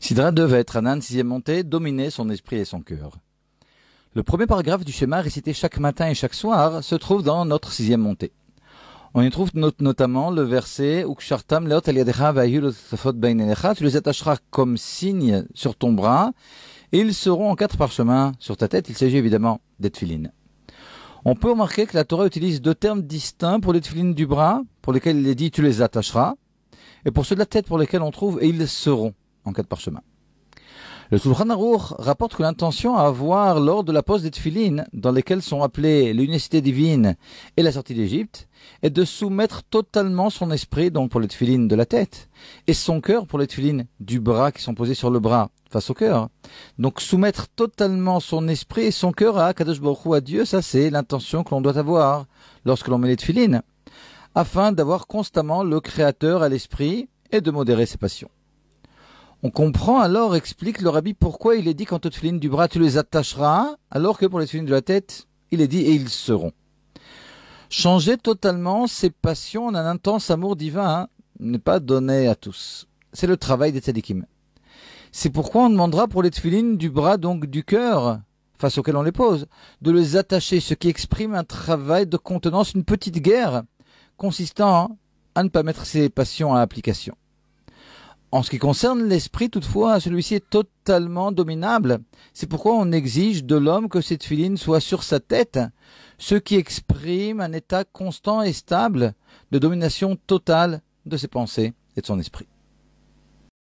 Sidra devait, Hanan, sixième montée, dominer son esprit et son cœur. Le premier paragraphe du schéma récité chaque matin et chaque soir se trouve dans notre sixième montée. On y trouve notamment le verset Ukshartam leot al yadecha va'ayu lotafot beinenecha, tu les attacheras comme signe sur ton bras et ils seront en 4 parchemins sur ta tête. Il s'agit évidemment des tefilines. On peut remarquer que la Torah utilise 2 termes distincts pour les tefilines du bras, pour lesquels il est dit tu les attacheras, et pour ceux de la tête pour lesquels on trouve et ils seront en 4 parchemins. Le Shulchan Aruch rapporte que l'intention à avoir lors de la pose des tefilines, dans lesquelles sont appelées l'unicité divine et la sortie d'Égypte, est de soumettre totalement son esprit, donc pour les tefilines de la tête, et son cœur pour les tefilines du bras qui sont posés sur le bras face au cœur. Donc soumettre totalement son esprit et son cœur à Kadosh Baruch Hu, à Dieu, ça c'est l'intention que l'on doit avoir lorsque l'on met les tefilines, afin d'avoir constamment le Créateur à l'esprit et de modérer ses passions. On comprend alors, explique le Rabbi, pourquoi il est dit quant aux tefilines du bras, tu les attacheras, alors que pour les tefilines de la tête, il est dit et ils seront. Changer totalement ses passions en un intense amour divin n'est pas donné à tous. C'est le travail des tzadikim. C'est pourquoi on demandera pour les tefilines du bras, donc du cœur, face auquel on les pose, de les attacher, ce qui exprime un travail de contenance, une petite guerre, consistant à ne pas mettre ses passions à application. En ce qui concerne l'esprit, toutefois, celui-ci est totalement dominable. C'est pourquoi on exige de l'homme que cette tefilines soit sur sa tête, ce qui exprime un état constant et stable de domination totale de ses pensées et de son esprit.